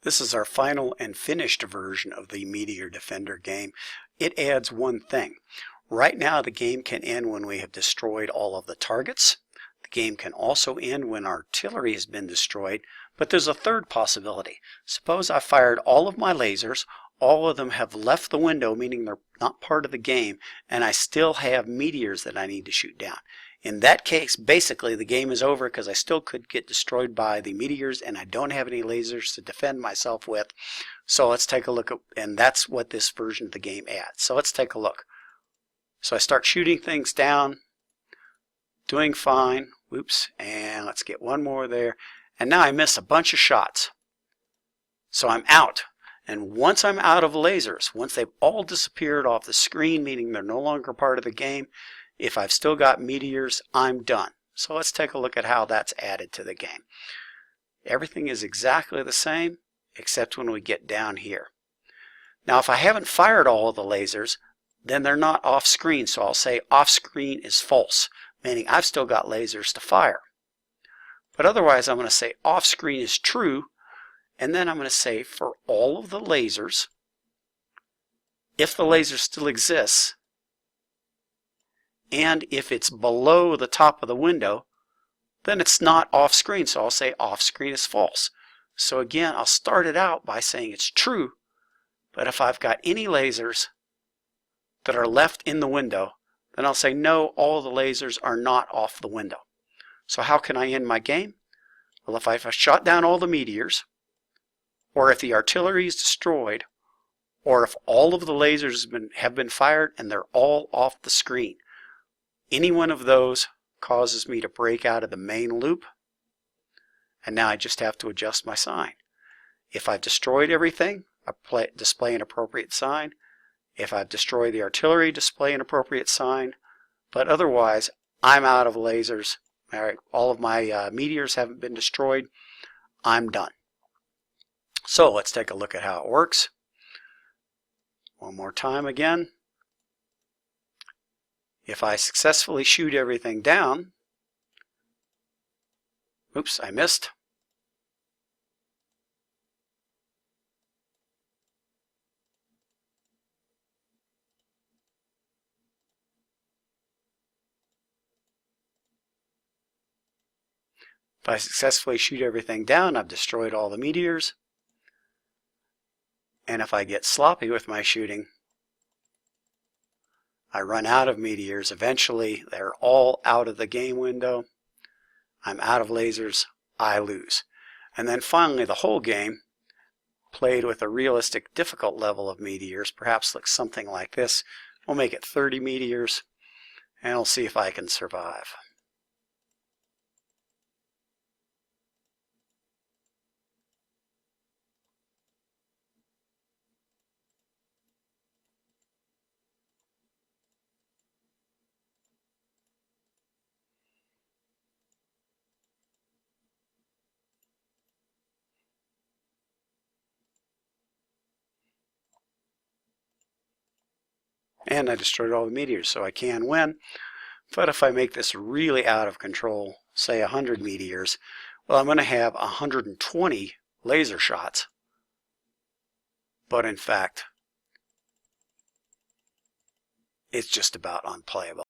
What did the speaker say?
This is our final and finished version of the Meteor Defender game. It adds one thing. Right now the game can end when we have destroyed all of the targets. The game can also end when artillery has been destroyed, but there's a third possibility. Suppose I fired all of my lasers, all of them have left the window, meaning they're not part of the game, and I still have meteors that I need to shoot down. In that case, basically the game is over because I still could get destroyed by the meteors and I don't have any lasers to defend myself with. So let's take a look at, and that's what this version of the game adds. So let's take a look. So I start shooting things down, doing fine. Whoops, and let's get one more there. And now I miss a bunch of shots. So I'm out. And once I'm out of lasers, once they've all disappeared off the screen, meaning they're no longer part of the game, if I've still got meteors, I'm done. So let's take a look at how that's added to the game. Everything is exactly the same, except when we get down here. Now if I haven't fired all of the lasers, then they're not off screen, so I'll say off screen is false, meaning I've still got lasers to fire. But otherwise I'm going to say off screen is true, and then I'm going to say for all of the lasers, if the laser still exists, and if it's below the top of the window, then it's not off screen, so I'll say off screen is false. So again, I'll start it out by saying it's true, but if I've got any lasers that are left in the window, then I'll say no, all the lasers are not off the window. So how can I end my game? Well, if I've shot down all the meteors, or if the artillery is destroyed, or if all of the lasers have been fired and they're all off the screen, any one of those causes me to break out of the main loop, and now I just have to adjust my sign. If I've destroyed everything, I display an appropriate sign. If I've destroyed the artillery, display an appropriate sign. But otherwise, I'm out of lasers. All of my meteors haven't been destroyed. I'm done. So let's take a look at how it works. One more time again. If I successfully shoot everything down, oops, I missed. If I successfully shoot everything down, I've destroyed all the meteors. And if I get sloppy with my shooting, I run out of meteors. Eventually, they're all out of the game window. I'm out of lasers. I lose. And then finally, the whole game, played with a realistic, difficult level of meteors, perhaps looks something like this. We'll make it 30 meteors, and we'll see if I can survive. And I destroyed all the meteors, so I can win. But if I make this really out of control, say 100 meteors, well, I'm going to have 120 laser shots. But in fact, it's just about unplayable.